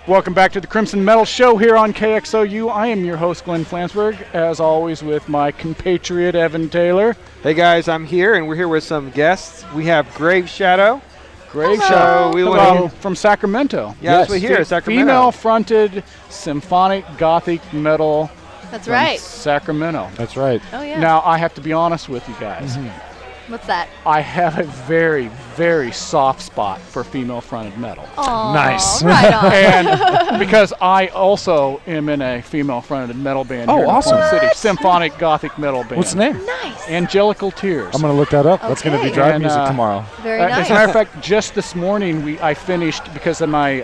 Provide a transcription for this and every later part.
Welcome back to the Crimson Metal Show here on KXOU. I am your host, Glenn Flansburgh, as always with my compatriot, Evan Taylor. Hey guys, I'm here, and we're here with some guests. We have Graveshadow. Graveshadow from Sacramento. Yeah, that's what we hear, Sacramento. Female-fronted symphonic gothic metal. That's from right. Sacramento. That's right. Oh, yeah. Now, I have to be honest with you guys. What's that? I have a very, very soft spot for female-fronted metal. Aw, Nice. Right on. And because I also am in a female-fronted metal band here in awesome. Oklahoma City. What? Symphonic gothic metal band. What's the name? Nice. Angelical Tears. I'm going to look that up. That's going to be Okay. drive And, music tomorrow. Very As nice. a matter of fact, just this morning I finished because of my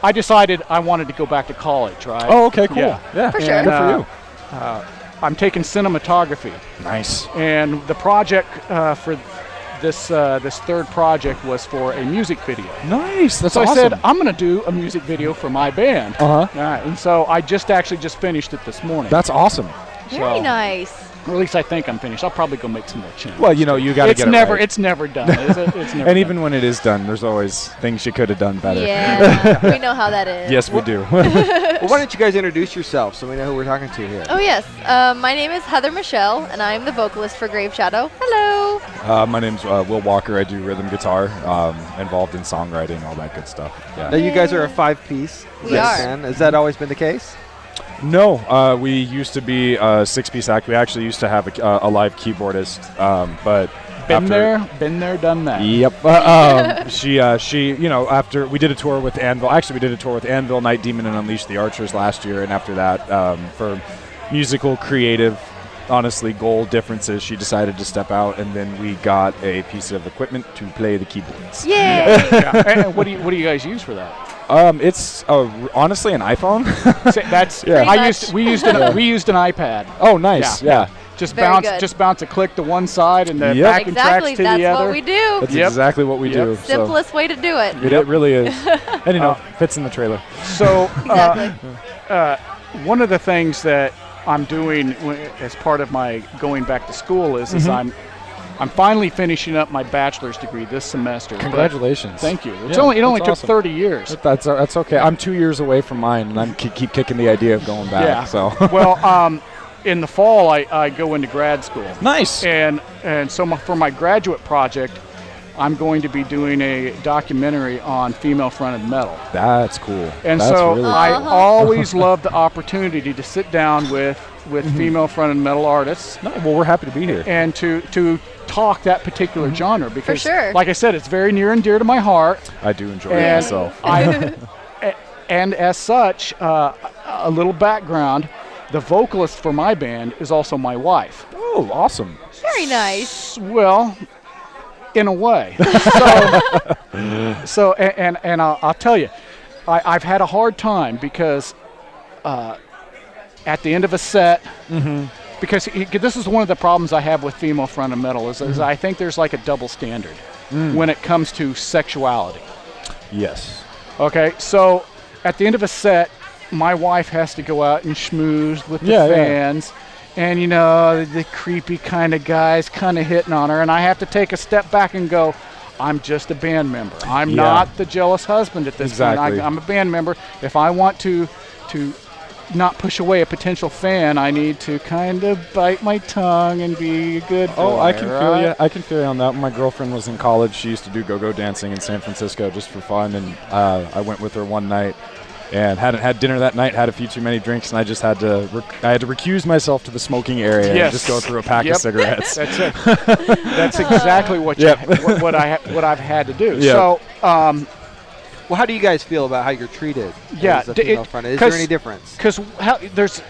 I decided I wanted to go back to college, right? Oh, okay, cool. Yeah. For sure. And, Good for you. I'm taking cinematography, Nice. and the project for this third project was for a music video. Nice. That's So awesome. I said I'm going to do a music video for my band. Uh-huh. All right, and so I just finished it this morning. That's awesome. Very so- nice. Or at least I think I'm finished. I'll probably go make some more changes. Well, you know, you got to it's get never it right. it's never done, is it? It's never. And done. even when it is done, there's always things you could have done better. Yeah, we know how that is. Yes, we do. Well, why don't you guys introduce yourself so we know who we're talking to here? Oh, yes. My name is Heather Michele, and I'm the vocalist for Graveshadow. Hello. My name's Will Walker. I do rhythm guitar, involved in songwriting, all that good stuff. Now, Yeah. you guys are a five-piece. We are. band. Has that always been the case? No, we used to be a six-piece act. We actually used to have a live keyboardist, but been after there, done that. Yep. She, you know, after we did a tour with Anvil. Actually, we did a tour with Anvil, Night Demon, and Unleash the Archers last year. And after that, for musical, creative, honestly, goal differences, she decided to step out, and then we got a piece of equipment to play the keyboards. Yay. Yeah. And what do you guys use for that? It's honestly an iPhone. That's Yeah. we used an iPad. Oh, nice. Yeah. Just Very good. bounce a click to one side and the Yep. backing Exactly. tracks to That's the other. what we do. That's Yep. exactly what we Yep. do. Simplest way to do it. So it really is, and you know, fits in the trailer. So Exactly. one of the things that I'm doing as part of my going back to school is I'm finally finishing up my bachelor's degree this semester. Congratulations. Thank you. It Yeah, only that's took awesome. 30 years. That's okay. I'm 2 years away from mine, and I'm keep kicking the idea of going back. Yeah. So Well, in the fall I go into grad school. nice. And so for my graduate project, I'm going to be doing a documentary on female-fronted metal. That's cool. And That's so really I cool. always love the opportunity to sit down with female-fronted metal artists No, well, we're happy to be here. and to talk that particular genre because, sure. like I said, it's very near and dear to my heart. I do enjoy it And myself. and as such, a little background: the vocalist for my band is also my wife. Oh, awesome. Very nice. Well, in a way. And I'll tell you, I've had a hard time because at the end of a set, because this is one of the problems I have with female-fronted metal is I think there's like a double standard when it comes to sexuality. Yes. Okay, so at the end of a set, my wife has to go out and schmooze with the Yeah, yeah. fans. And, you know, the creepy kind of guys kind of hitting on her. And I have to take a step back and go, I'm just a band member. I'm Yeah. not the jealous husband at this Exactly. point. I'm a band member. If I want to not push away a potential fan, I need to kind of bite my tongue and be a good boy. Oh, I can feel right? you. I can feel you on that. When my girlfriend was in college, she used to do go-go dancing in San Francisco just for fun, and I went with her one night and hadn't had dinner that night, had a few too many drinks, and I just had to recuse myself to the smoking area and just go through a pack Yep. of cigarettes. That's it. That's exactly what what I've had to do. Yep. So, Well, how do you guys feel about how you're treated Yeah, as a d- female it- fronted? Is there 'cause- any difference? because there's,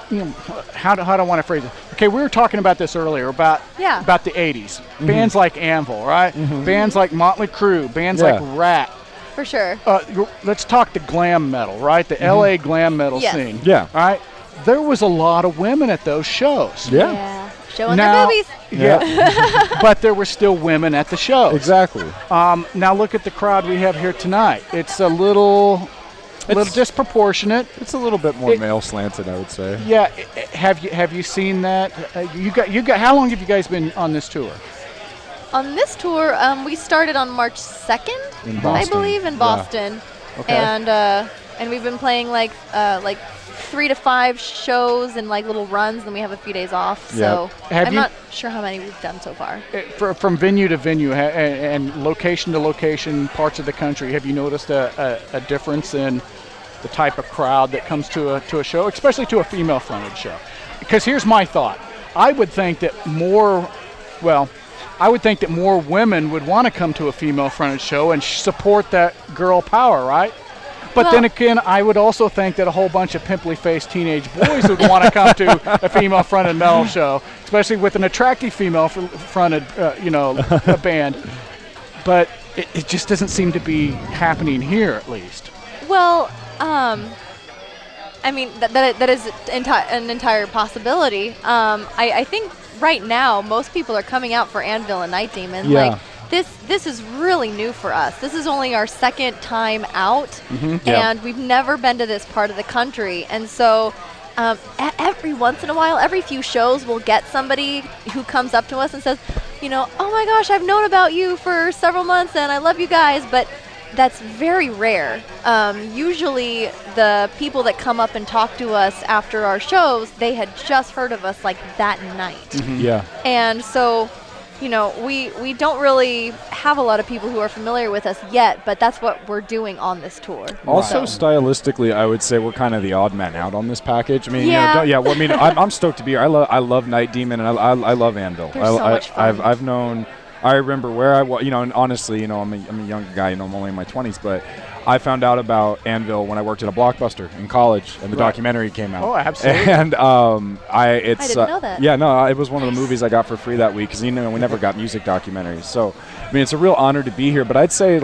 you know, how do I want to phrase it? Okay, we were talking about this earlier about the 80s. Bands like Anvil, right? Bands like Motley Crue, bands Yeah. like Rat. For sure. Let's talk the glam metal, right? The LA glam metal Yes. scene. Yeah. All right. There was a lot of women at those shows. Yeah. Showing Now- their boobies. Yeah. But there were still women at the shows. Exactly. Now look at the crowd we have here tonight. It's a little disproportionate. It's a little bit more It- male slanted, I would say. Yeah. Have you seen that? You got. How long have you guys been on this tour? On this tour, we started on March 2nd, In I Boston. believe, in Yeah. Boston. Okay. And we've been playing like 3 to 5 shows and like little runs, and we have a few days off. So I'm not sure how many we've done so far. From venue to venue and location to location, parts of the country, have you noticed a difference in the type of crowd that comes to a show, especially to a female-fronted show? Because here's my thought. I would think that more women would want to come to a female-fronted show and support that girl power, right? But then again, I would also think that a whole bunch of pimply-faced teenage boys would want to come to a female-fronted metal show, especially with an attractive female-fronted, band. But it just doesn't seem to be happening here, at least. Well, I mean, that is an entire possibility. I think right now most people are coming out for Anvil and Night Demon. Yeah. Like this is really new for us. This is only our second time out, and we've never been to this part of the country. And so every once in a while, every few shows, we'll get somebody who comes up to us and says, oh my gosh, I've known about you for several months and I love you guys, but that's very rare. Usually the people that come up and talk to us after our shows, they had just heard of us like that night. Yeah. And so, we don't really have a lot of people who are familiar with us yet, but that's what we're doing on this tour. Also, stylistically, I would say we're kind of the odd man out on this package. I mean, I'm stoked to be here. I love Night Demon and I love Anvil. They're so much fun. I've known. I remember where I was, and honestly, I'm a younger guy, I'm only in my 20s, but I found out about Anvil when I worked at a Blockbuster in college, and the documentary came out. Oh, absolutely. And I didn't know that. Yeah, no, it was one of the movies I got for free that week, because we never got music documentaries. So, I mean, it's a real honor to be here. But I'd say,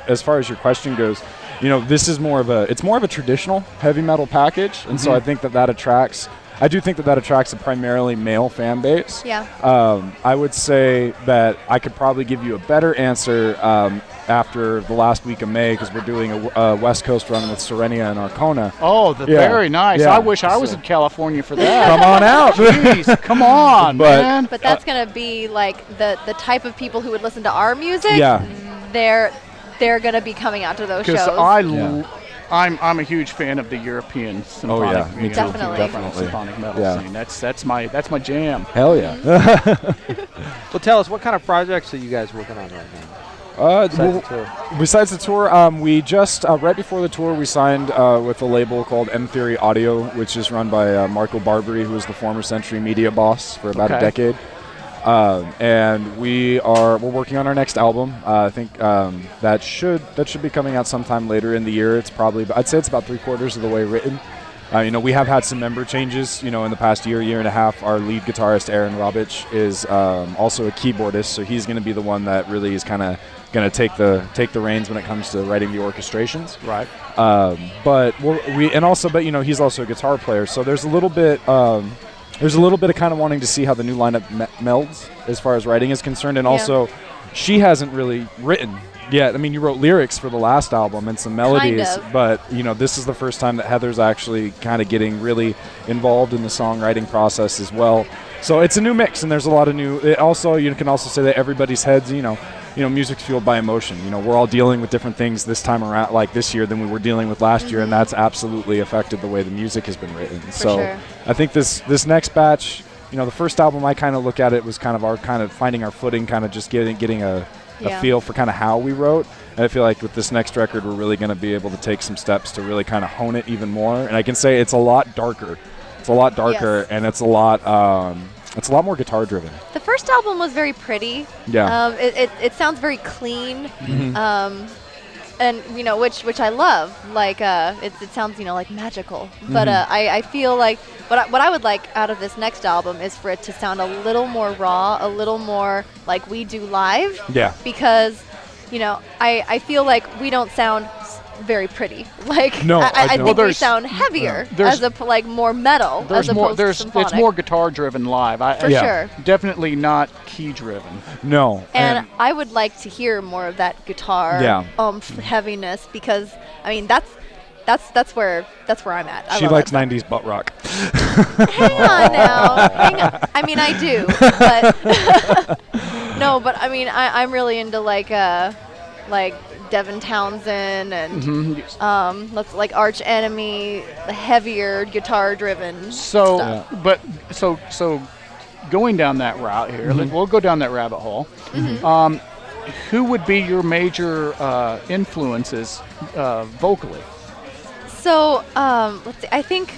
as far as your question goes, this is more of a traditional heavy metal package, and so I think that attracts. I do think that attracts a primarily male fan base. Yeah. I would say that I could probably give you a better answer after the last week of May, because we're doing a West Coast run with Serenia and Arcona. Oh, very nice. Yeah. I wish I was in California for that. Come on out. Jeez, come on, man. But that's going to be like the type of people who would listen to our music. Yeah. They're going to be coming out to those shows. Because I'm a huge fan of the European symphonic, me too. Definitely. symphonic metal scene. That's my jam. Hell yeah. Well, tell us, what kind of projects are you guys working on right now? Besides the tour, we just right before the tour we signed with a label called M Theory Audio, which is run by Marco Barbary, who was the former Century Media boss for about a decade. And we're working on our next album. I think that should be coming out sometime later in the year. I'd say it's about 3/4 of the way written. We have had some member changes, in the past year and a half. Our lead guitarist, Aaron Robich, is also a keyboardist, so he's going to be the one that really is kind of going to take the reins when it comes to writing the orchestrations. Right. But he's also a guitar player, so there's a little bit of kind of wanting to see how the new lineup melds as far as writing is concerned, and also she hasn't really written yet. I mean, you wrote lyrics for the last album and some melodies, but this is the first time that Heather's actually kind of getting really involved in the songwriting process as well. So it's a new mix, and there's a lot of new. You can also say that everybody's heads, music's fueled by emotion. We're all dealing with different things this time around, like this year, than we were dealing with last year, and that's absolutely affected the way the music has been written. Sure. I think this next batch, the first album I kind of look at it was kind of our kind of finding our footing, kind of just getting a feel for kind of how we wrote. And I feel like with this next record, we're really going to be able to take some steps to really kind of hone it even more. And I can say it's a lot darker. And it's a lot more guitar driven. The first album was very pretty. Yeah. It sounds very clean. Mm-hmm. And which I love. Like it sounds like magical. But I feel like what I would like out of this next album is for it to sound a little more raw, a little more like we do live. Yeah. Because I feel like we don't sound very pretty. Like no, I think we sound heavier more metal as opposed to symphonic. It's more guitar driven live. For sure. Definitely not key driven. No. And I would like to hear more of that guitar heaviness, because I mean that's where I'm at. She likes 90s butt rock. Hang on now. I mean, I do, but no, but I mean I'm really into like Devin Townsend and Mm-hmm. like Arch Enemy, the heavier guitar-driven So, stuff. but so going down that route here, we'll go down that rabbit hole. Who would be your major influences vocally? So let's see. I think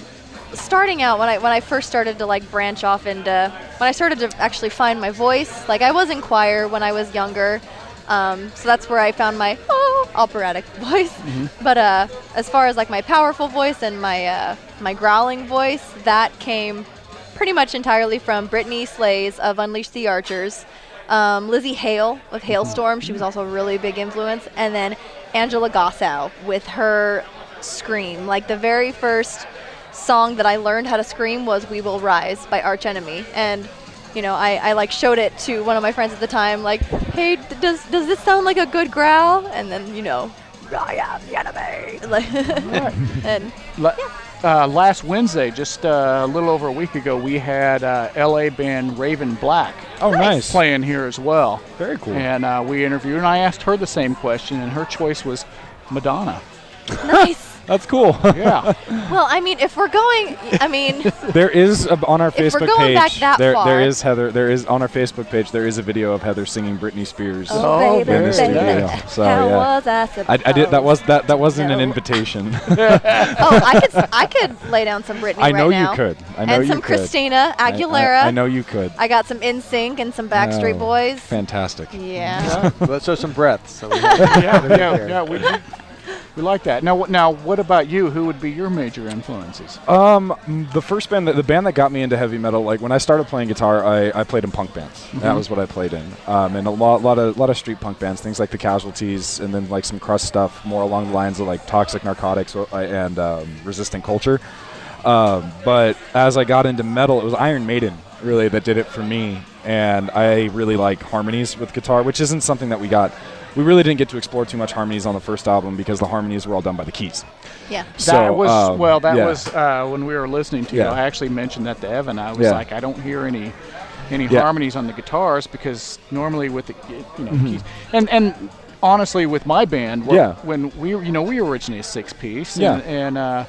starting out when I first started to like branch off into when I started to actually find my voice, like I was in choir when I was younger, so that's where I found my operatic voice. But as far as like my powerful voice and my growling voice, that came pretty much entirely from Brittany Slays of Unleash the Archers, Lizzie Hale with Hailstorm. She was also a really big influence, and then Angela Gossow with her scream. Like the very first song that I learned how to scream was "We Will Rise" by Arch Enemy, and I like showed it to one of my friends at the time, like, hey, does this sound like a good growl? And then I am the enemy. Like, and last Wednesday, just a little over a week ago, we had LA band Raven Black. Oh, nice. Playing here as well. Very cool. And we interviewed, and I asked her the same question, and her choice was Madonna. nice. That's cool. Yeah. Well, I mean, if we're going, There is on our If we're Facebook going page. back that there far. is Heather. There is on our Facebook page. There is a video of Heather singing Britney Spears. oh, baby, in the baby, studio. So, how yeah. was I supposed? I did. That wasn't an No. invitation. I could lay down some Britney I know right now. you could. I know and you some could. Christina Aguilera. I know you could. I got some NSYNC and some Backstreet Oh, Boys. Fantastic. Yeah. Let's show some breaths. So we yeah, we like that. Now, what about you? Who would be your major influences? The first band, the band that got me into heavy metal, like when I started playing guitar, I played in punk bands. That was what I played in, and a lot of street punk bands, things like the Casualties, and then like some crust stuff, more along the lines of like Toxic Narcotics and Resistant Culture. But as I got into metal, it was Iron Maiden really that did it for me, and I really like harmonies with guitar, which isn't something that we really didn't get to explore too much harmonies on the first album because the harmonies were all done by the keys. Yeah. That was yeah. when we were listening to you. Yeah. I actually mentioned that to Evan. I was Yeah. like, I don't hear any Yeah. harmonies on the guitars because normally with the keys and honestly with my band, when we were originally a 6-piece and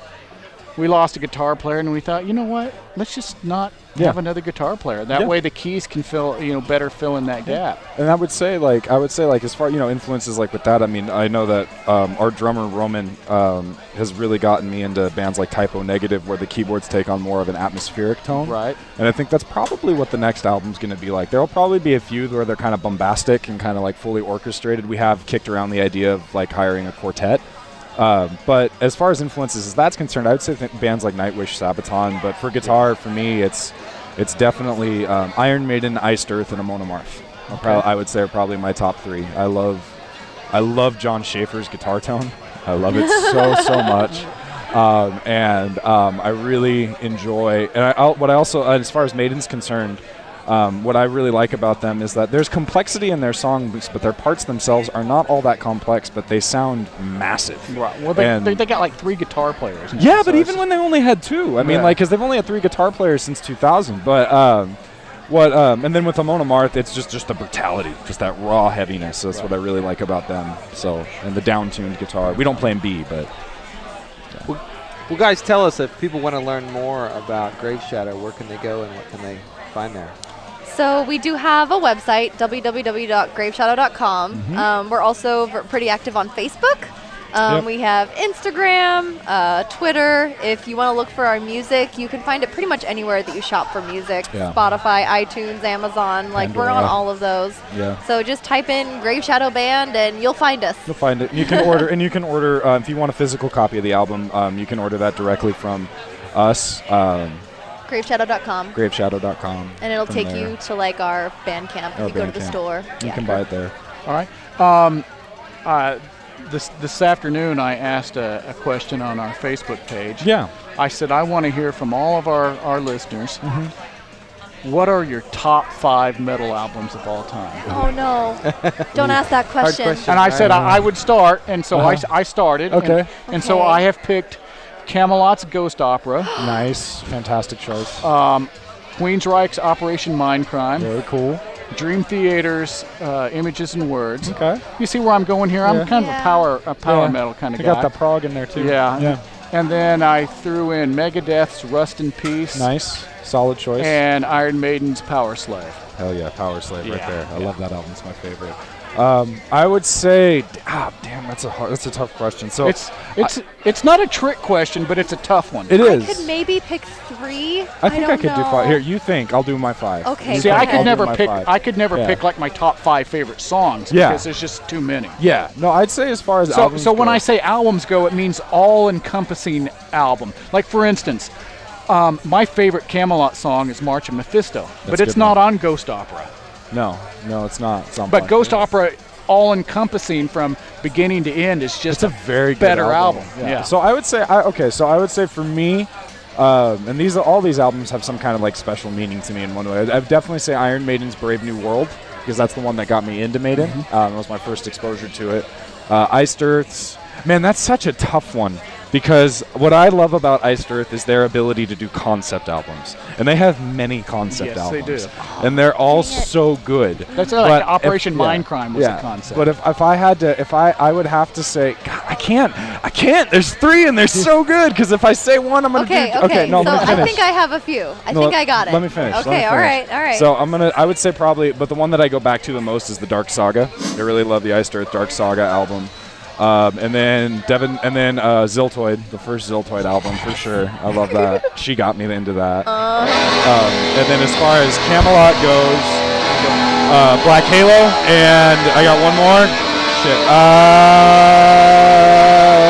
we lost a guitar player and we thought, you know what, let's just not have another guitar player. That way the keys can better fill in that gap. And I would say like as far influences like with that, I mean, I know that our drummer Roman has really gotten me into bands like Typo Negative, where the keyboards take on more of an atmospheric tone. Right. And I think that's probably what the next album's going to be like. There'll probably be a few where they're kind of bombastic and kind of like fully orchestrated. We have kicked around the idea of like hiring a quartet. But as far as influences as that's concerned, I would say bands like Nightwish, Sabaton. But for guitar, for me, it's definitely Iron Maiden, Iced Earth, and Amon Amarth. I would say are probably my top three. I love John Schaefer's guitar tone. I love it so much. I really enjoy. And what I also, as far as Maiden's concerned, what I really like about them is that there's complexity in their songs, but their parts themselves are not all that complex, but they sound massive. Right. Well, they got like 3 guitar players. Yeah, but even when they only had 2, I mean, because they've only had 3 guitar players since 2000. But and then with Amon Amarth, it's just the brutality, just that raw heaviness. That's what I really like about them. So, and the down-tuned guitar. We don't play in B, but. Well, guys, tell us if people want to learn more about Graveshadow, where can they go and what can they find there? So we do have a website, www.graveshadow.com. We're also pretty active on Facebook. We have Instagram, Twitter. If you want to look for our music, you can find it pretty much anywhere that you shop for music. Yeah. Spotify, iTunes, Amazon. We're on all of those. Yeah. So just type in Graveshadow Band and you'll find us. You'll find it. You can order, if you want a physical copy of the album, you can order that directly from us. Graveshadow.com. Graveshadow.com. And it'll take you to like our Bandcamp if you go to the store. You can buy it there. All right. This afternoon, I asked a question on our Facebook page. Yeah. I said, I want to hear from all of our listeners. What are your top 5 metal albums of all time? Oh, no. Don't ask that question. And I said I would start, and so I started. Okay. And so I have picked Camelot's Ghost Opera. Nice. Fantastic choice. Queensryche's Operation Mindcrime. Very cool. Dream Theater's Images and Words. Okay. You see where I'm going here? I'm kind of a power metal kind of guy. You got the prog in there too. Yeah. And then I threw in Megadeth's Rust in Peace. Nice. Solid choice. And Iron Maiden's Power Slave. Hell yeah, Power Slave right there. I love that album. It's my favorite. I would say, damn, that's a tough question. So it's not a trick question, but it's a tough one. It is. I could maybe pick 3. I think I could do 5. Here, you think? I'll do my 5. Okay. See, I could never pick. 5. I could never pick like my top 5 favorite songs because there's just too many. Yeah. No, I'd say as far as albums So when go, I say albums go, it means all-encompassing album. Like for instance, my favorite Camelot song is March of Mephisto, but it's not on Ghost Opera. No, it's not. It's on But Black Ghost Sabbath. Opera, all-encompassing from beginning to end, is just It's a very better good album. Yeah. So I would say, so I would say for me, and all these albums have some kind of like special meaning to me in one way. I'd definitely say Iron Maiden's Brave New World, because that's the one that got me into Maiden. It was my first exposure to it. Iced Earth's, man, that's such a tough one. Because what I love about Iced Earth is their ability to do concept albums. And they have many concept albums. Yes, they do. And they're all so good. That's like Operation Mindcrime was a concept. But if I had to, I would have to say, God, I can't. There's 3 and they're so good. Because if I say one, I'm going to do. Okay, no, so let me finish. I think I have a few. I think I got it. Let me finish. Okay, all right. So I would say probably, but the one that I go back to the most is the Dark Saga. I really love the Iced Earth Dark Saga album. And then Ziltoid, the first Ziltoid album for sure. I love that. She got me into that. And then as far as Camelot goes, Black Halo, and I got one more. Shit.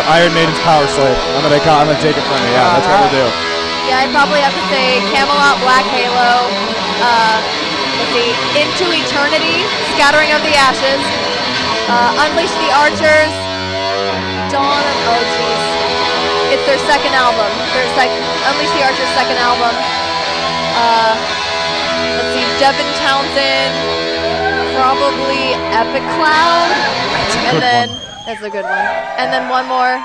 Iron Maiden's Power Slave. I'm gonna take it from you. Yeah, that's what we'll do. Yeah, I'd probably have to say Camelot, Black Halo, let's see, Into Eternity, Scattering of the Ashes, Unleash the Archers, Dawn of, oh jeez, it's their second album, Unleash the Archers' second album. Let's see, Devin Townsend, probably Epic Cloud, that's a good one. And then one more.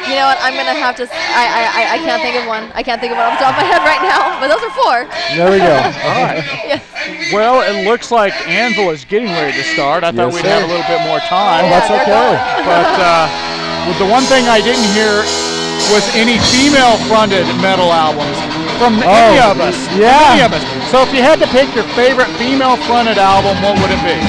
You know what? I'm gonna have to. I can't think of one. I can't think of one off the top of my head right now. But those are 4. There we go. All right. Yeah. Well, it looks like Anvil is getting ready to start. I thought we'd have a little bit more time. Yeah, That's they're okay. going. But the one thing I didn't hear was any female-fronted metal albums from any of us. Yeah. Any of us. So if you had to pick your favorite female-fronted album, what would it be?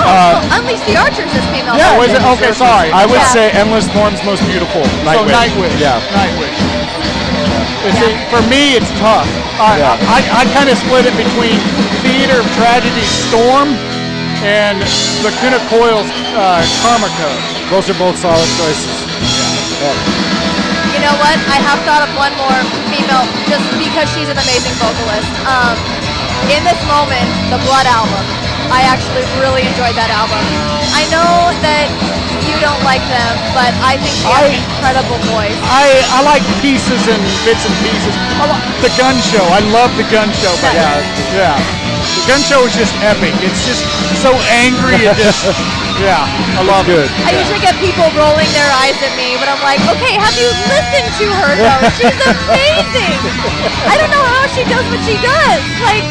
Unleash the Archers is female. Yeah, was it? Okay, sorry. I would say Endless Thorn's Most Beautiful. So Nightwish. Yeah. Nightwish. See, for me, it's tough. I kind of split it between Theater of Tragedy Storm and Lacuna Coil's Karma Code. Those are both solid choices. You know what? I have thought of one more female just because she's an amazing vocalist. In this moment, the Blood album. I actually really enjoyed that album. I know that you don't like them, but I think she has an incredible voice. I like pieces and bits and pieces. The Gun Show. I love the Gun Show. But yeah. The Gun Show is just epic. It's just so angry and just, I love it. I usually get people rolling their eyes at me, but I'm like, okay, have you listened to her though? She's amazing. I don't know how she does what she does. Like,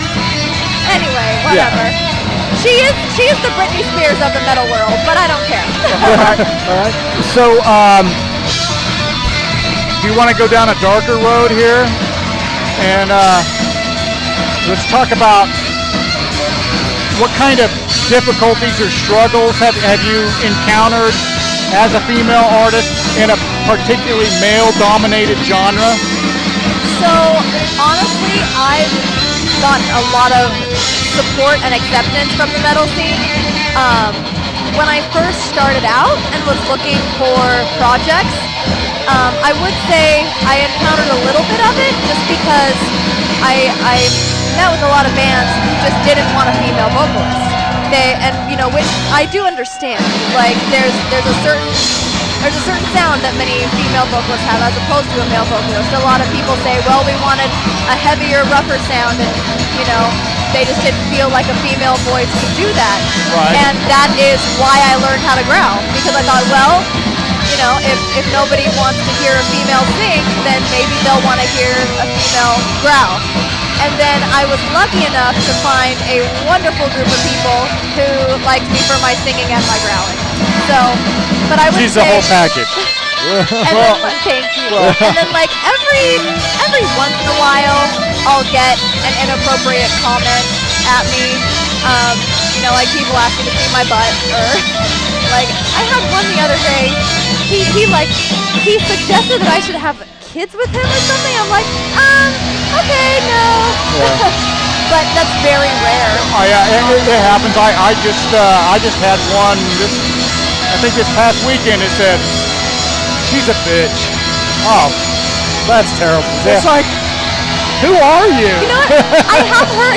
anyway, whatever. She is the Britney Spears of the metal world, but I don't care. All right. So, do you want to go down a darker road here? And let's talk about what kind of difficulties or struggles have you encountered as a female artist in a particularly male-dominated genre? So, honestly, I've gotten a lot of support and acceptance from the metal scene. When I first started out and was looking for projects, I would say I encountered a little bit of it just because I met with a lot of bands who just didn't want a female vocalist. Which I do understand. Like there's a certain sound that many female vocalists have as opposed to a male vocalist. A lot of people say, well, we wanted a heavier, rougher sound, and they just didn't feel like a female voice could do that. Right. And that is why I learned how to growl, because I thought, well, if nobody wants to hear a female sing, then maybe they'll want to hear a female growl. And then I was lucky enough to find a wonderful group of people who liked me for my singing and my growling. So, but I would She's say, the whole package. and then, thank you. And then like every once in a while, I'll get an inappropriate comment at me. You know, like people ask me to see my butt, or like I had one the other day. He suggested that I should have kids with him or something. I'm like, okay, no. Yeah. But that's very rare. Oh yeah, it happens. I just had one. I think this past weekend. It said, "She's a bitch." Oh, that's terrible. It's like, who are you? You know what? I have heard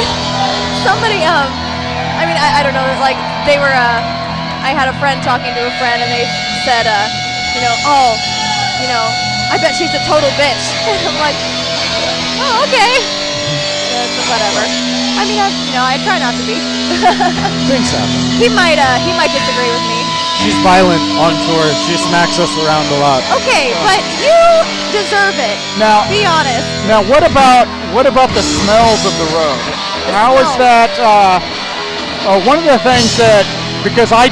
somebody. I mean, I don't know. Like they were. I had a friend talking to a friend, and they said, you know, oh, you know, I bet she's a total bitch. And I'm like, oh, okay. So whatever. I mean, I try not to be. Things happen. He might disagree with me. She's violent on tour. She smacks us around a lot. Okay, but you deserve it. Now, Be honest. Now, what about the smells of the road? How is that? One of the things that, because I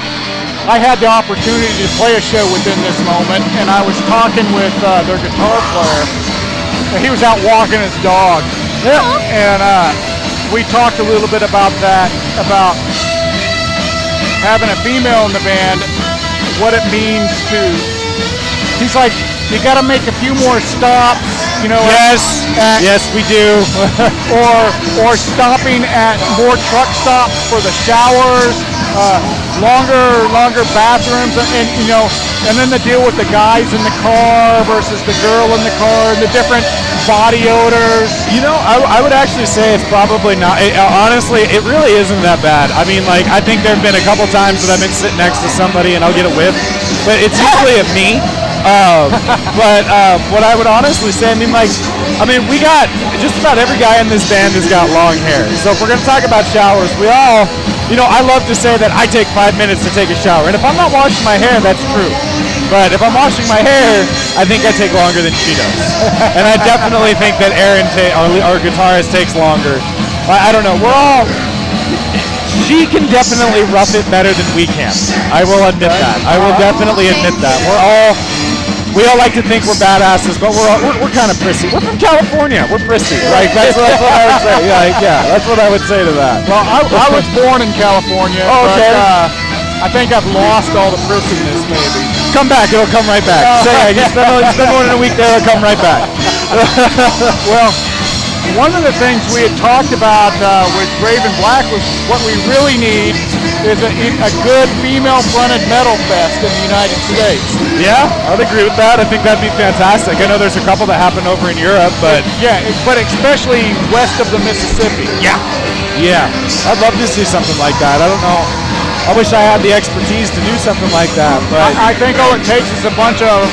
had the opportunity to play a show within this moment, and I was talking with their guitar player, and he was out walking his dog. Yeah. And we talked a little bit about that, about having a female in the band, what it means to. He's like, you got to make a few more stops, you know. Yes, we do. or stopping at more truck stops for the showers, longer bathrooms, and you know, and then the deal with the guys in the car versus the girl in the car, and the different body odors. You know, I would actually say it's probably not. Honestly, it really isn't that bad. I mean, like, I think there have been a couple times that I've been sitting next to somebody and I'll get a whiff, but it's usually of me. But what I would honestly say, we got just about every guy in this band has got long hair. So if we're gonna talk about showers, we all, you know, I love to say that I take 5 minutes to take a shower, and if I'm not washing my hair, that's true. But if I'm washing my hair, I think I take longer than she does. And I definitely think that Aaron, our guitarist, takes longer. I don't know. She can definitely rough it better than we can. I will admit that. I will definitely admit that. We all like to think we're badasses, but we're kind of prissy. We're from California. We're prissy. Like that's what I would say. Yeah, that's what I would say to that. Well, I was born in California. Oh, okay. But, I think I've lost all the prissiness, maybe. Come back. It'll come right back. You spend more than a week there. It'll come right back. Well, one of the things we had talked about with Raven Black was what we really need is a good female-fronted metal fest in the United States. Yeah, I'd agree with that. I think that'd be fantastic. I know there's a couple that happen over in Europe, but but especially west of the Mississippi. Yeah, I'd love to see something like that. I don't know. I wish I had the expertise to do something like that, but I think all it takes is a bunch of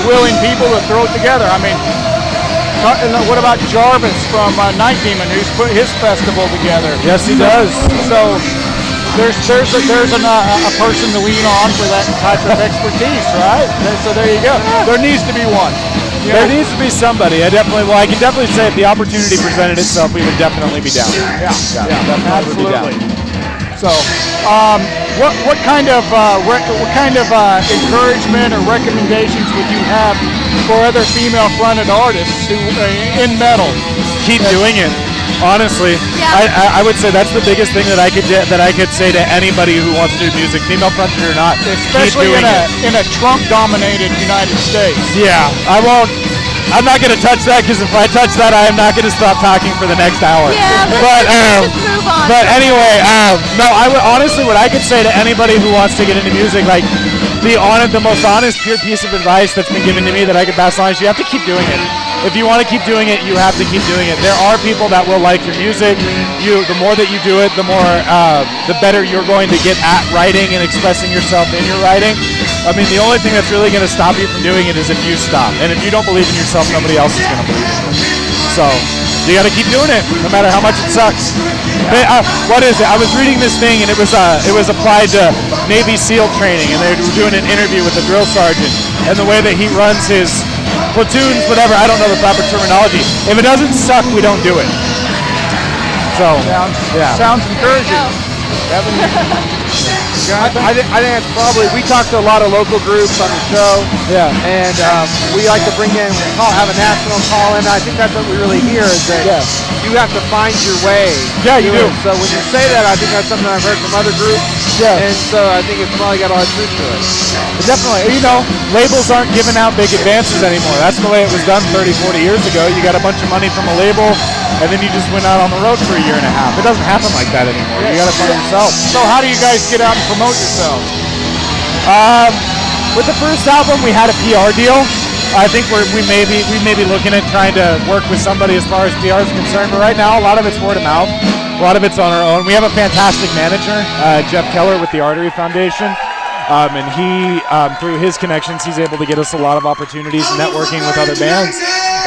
willing people to throw it together. I mean, what about Jarvis from Night Demon, who's put his festival together? Yes, he does. So there's a person to lean on for that type of expertise, right? So there you go. There needs to be one. There needs to be somebody. I can definitely say if the opportunity presented itself, we would definitely be down. Yeah, definitely absolutely. Would be down. So, what kind of encouragement or recommendations would you have for other female-fronted artists who in metal? Keep doing it. Honestly, yeah. I would say that's the biggest thing that I could say to anybody who wants to do music, female-fronted or not. Especially in a Trump-dominated United States. Yeah, I won't. I'm not going to touch that because if I touch that, I am not going to stop talking for the next hour. Yeah, let's just move on. But anyway, no, I would honestly, what I could say to anybody who wants to get into music, like the most honest, pure piece of advice that's been given to me that I could pass on is you have to keep doing it. If you want to keep doing it, you have to keep doing it. There are people that will like your music. The more that you do it, the better you're going to get at writing and expressing yourself in your writing. I mean, the only thing that's really going to stop you from doing it is if you stop. And if you don't believe in yourself, nobody else is going to believe in you. So you got to keep doing it, no matter how much it sucks. But, what is it? I was reading this thing, and it was applied to Navy SEAL training, and they were doing an interview with the drill sergeant, and the way that he runs his platoons, whatever, I don't know the proper terminology. If it doesn't suck, we don't do it. So Sounds encouraging. Evan, I think it's probably, we talk to a lot of local groups on the show, and we like to bring in, have a national call in. I think that's what we really hear is that you have to find your way. Yeah, you do. So when you say that, I think that's something I've heard from other groups. Yeah. And so I think it's probably got a lot of truth to it. Definitely. You know, labels aren't giving out big advances anymore. That's the way it was done 30, 40 years ago. You got a bunch of money from a label, and then you just went out on the road for a year and a half. It doesn't happen like that anymore. You got to find yourself. so how do you guys get out and promote yourselves? With the first album, we had a PR deal. I think we may be looking at trying to work with somebody as far as PR is concerned. But right now, a lot of it's word of mouth. A lot of it's on our own. We have a fantastic manager, Jeff Keller with the Artery Foundation. And he, through his connections, he's able to get us a lot of opportunities networking with other bands.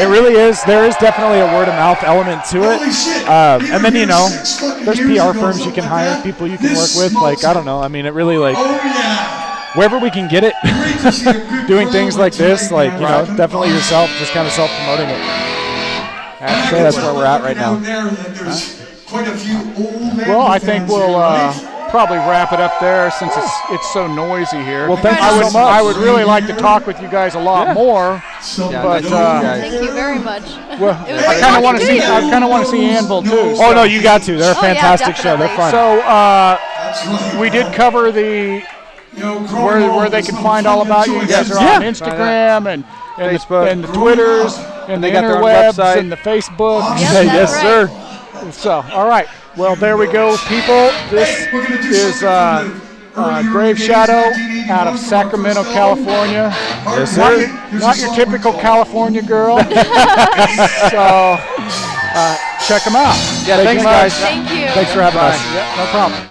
It really is. There is definitely a word of mouth element to it. And then, you know, there's PR firms you can hire, people you can work with. Like, I don't know. I mean, it really, like, wherever we can get it, doing things like this, like, you know, definitely yourself, just kind of self-promoting it. I'd say that's where we're at right now. Well, I think we'll probably wrap it up there since it's so noisy here. Well, thank you so much. I would really like to talk with you guys a lot more, but Thank you very much. well, I kind of want to see Anvil too. Oh, no, you got to. They're a fantastic show. They're fun. So we did cover the where they can find all about you. You guys are on Instagram and Facebook. and the Twitters and the they got their own interwebs website. and the Facebooks. Yes, that's right. sir. So, all right. Well, there we go, people. This is Graveshadow out of Sacramento, California. Yes, sir. Not your typical California girl. So, check them out. Yeah, thanks, guys. Thank you. Thanks for having us. Yeah, no problem.